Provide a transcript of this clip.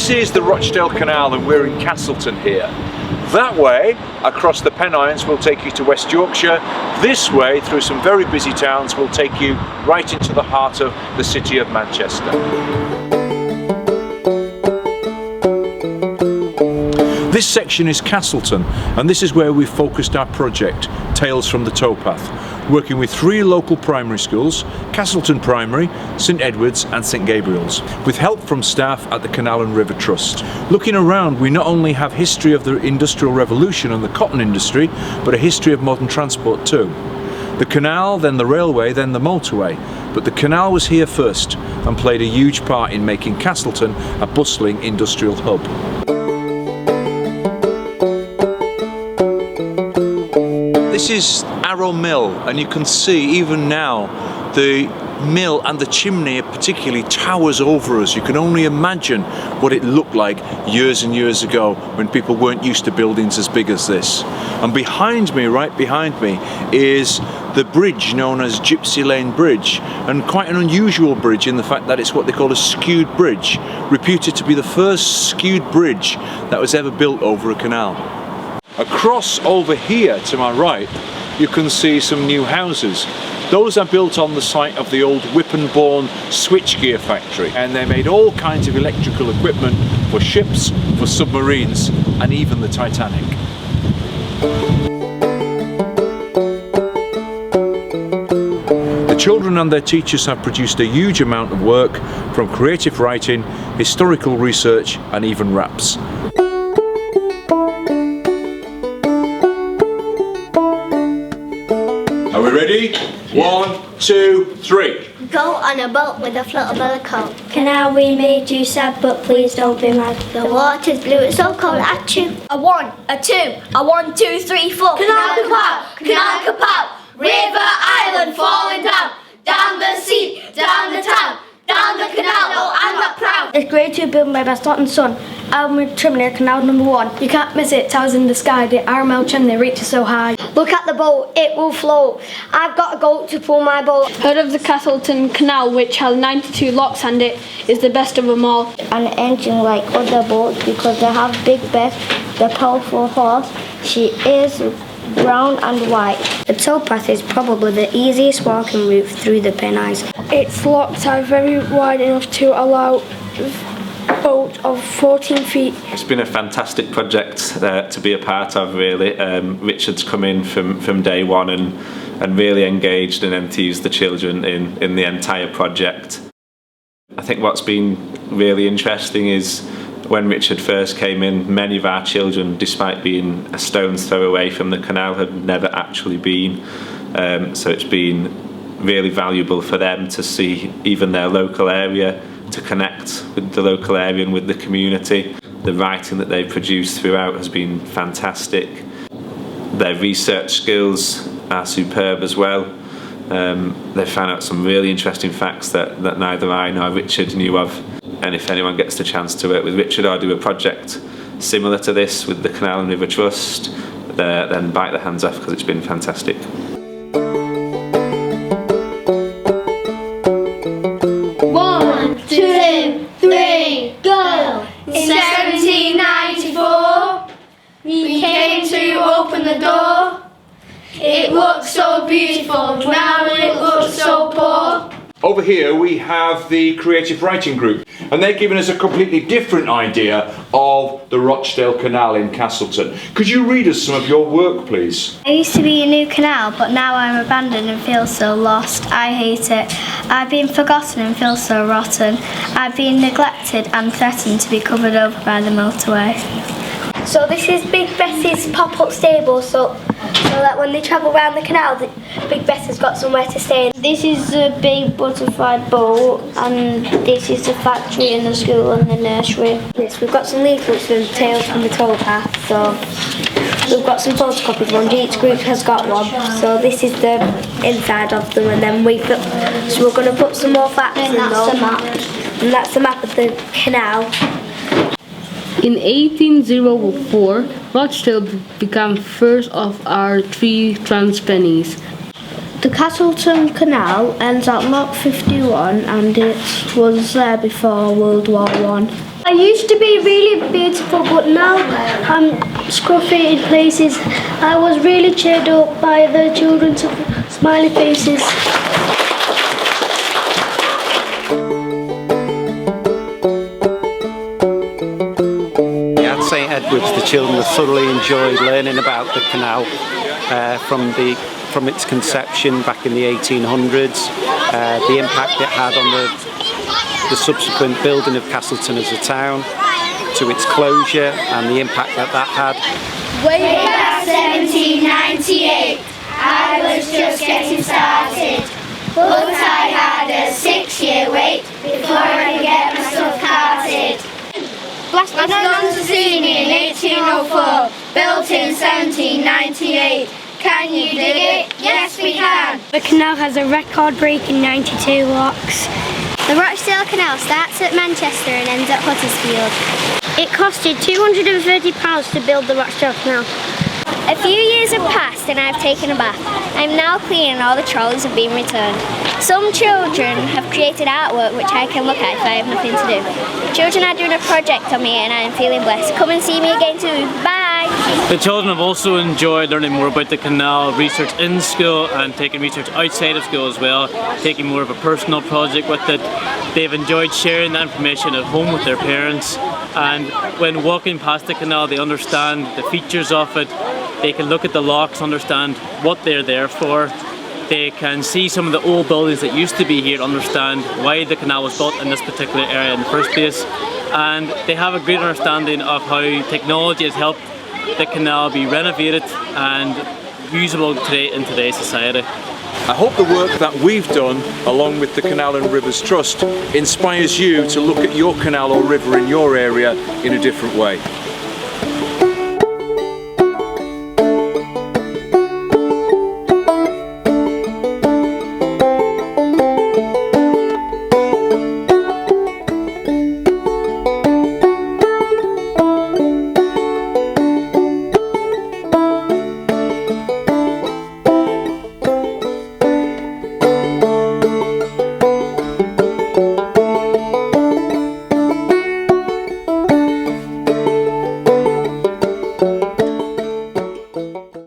This is the Rochdale Canal and we're in Castleton here. That way, across the Pennines, will take you to West Yorkshire. This way, through some very busy towns, will take you right into the heart of the city of Manchester. This section is Castleton, and this is where we've focused our project, Tales from the Towpath, working with 3 local primary schools, Castleton Primary, St Edward's and St Gabriel's, with help from staff at the Canal and River Trust. Looking around, we not only have history of the Industrial Revolution and the cotton industry, but a history of modern transport too. The canal, then the railway, then the motorway, but the canal was here first and played a huge part in making Castleton a bustling industrial hub. This is Arrow Mill, and you can see even now the mill and the chimney particularly towers over us. You can only imagine what it looked like years and years ago when people weren't used to buildings as big as this. And behind me, right behind me, is the bridge known as Gypsy Lane Bridge, and quite an unusual bridge in the fact that it's what they call a skewed bridge, reputed to be the first skewed bridge that was ever built over a canal. Across over here to my right, you can see some new houses. Those are built on the site of the old Whip-and-Bourne switchgear factory, and they made all kinds of electrical equipment for ships, for submarines, and even the Titanic. The children and their teachers have produced a huge amount of work, from creative writing, historical research, and even raps. Are we ready? 1, 2, 3. Go on a boat with a floatable coat. Canal, we made you sad, but please don't be mad. The water's blue, it's so cold at you. A 1, a 2, a 1, 2, 3, 4. Canal kapow, canal kapow. River Island falling down the sea, down the town, down the canal. No, I'm not proud. It's grade 2 built by Best Lot and Son. Album chimney, canal number 1. You can't miss it, towers in the sky. The RML chimney reaches so high. Look at the boat, it will float. I've got a goat to pull my boat. Heard of the Castleton Canal, which has 92 locks, and it is the best of them all. An engine like other boats because they have Big Bess, the powerful horse. She is brown and white. The towpath is probably the easiest walking route through the Pennines. Its locks are very wide enough to allow a boat of 14 feet. It's been a fantastic project to be a part of, really. Richard's come in from day one and really engaged and enthused the children in the entire project. I think what's been really interesting is when Richard first came in, many of our children, despite being a stone's throw away from the canal, had never actually been. So it's been really valuable for them to see even their local area, to connect with the local area and with the community. The writing that they produced throughout has been fantastic. Their research skills are superb as well. They found out some really interesting facts that neither I nor Richard knew of. And if anyone gets the chance to work with Richard or do a project similar to this with the Canal and River Trust, then bite their hands off, because it's been fantastic. In 1794, we came to open the door. It looked so beautiful, now it looks so poor. Over here we have the creative writing group, and they're giving us a completely different idea of the Rochdale Canal in Castleton. Could you read us some of your work, please? There used to be a new canal, but now I'm abandoned and feel so lost. I hate it. I've been forgotten and feel so rotten. I've been neglected and threatened to be covered over by the motorway. So this is Big Bess's pop-up stable, so that when they travel around the canal, Big Bess has got somewhere to stay. This is a big butterfly boat, and this is the factory and the school and the nursery. Yes, we've got some leaflets from Tales from the Towpath, so we've got some photocopies ones. Each group has got one, so this is the inside of them, and then so we're going to put some more facts in those. That's the map. And that's the map of the canal. In 1804, Rochdale became first of our 3 transpennies. The Castleton Canal ends at Lock 51 and it was there before World War I. It used to be really beautiful, but now I'm scruffy in places. I was really cheered up by the children's smiley faces. At St Edward's, the children have thoroughly enjoyed learning about the canal from its conception back in the 1800s, the impact it had on the subsequent building of Castleton as a town, to its closure and the impact that had. Way back 1798, I was just getting started, but I had a 6-year wait before I could get my stuff carted. Glaston's Senior in 1804, built in 1798. Can you dig it? Yes, we can. The canal has a record-breaking 92 locks. The Rochdale Canal starts at Manchester and ends at Huddersfield. It costed £230 to build the Rochdale Canal. A few years have passed and I've taken a bath. I'm now clean and all the trolleys have been returned. Some children have created artwork which I can look at if I have nothing to do. Children are doing a project on me and I am feeling blessed. Come and see me again too. Bye! The children have also enjoyed learning more about the canal, research in school and taking research outside of school as well, taking more of a personal project with it. They've enjoyed sharing that information at home with their parents, and when walking past the canal they understand the features of it. They can look at the locks, understand what they're there for. They can see some of the old buildings that used to be here, understand why the canal was built in this particular area in the first place, and they have a great understanding of how technology has helped the canal be renovated and usable today in today's society. I hope the work that we've done along with the Canal and Rivers Trust inspires you to look at your canal or river in your area in a different way.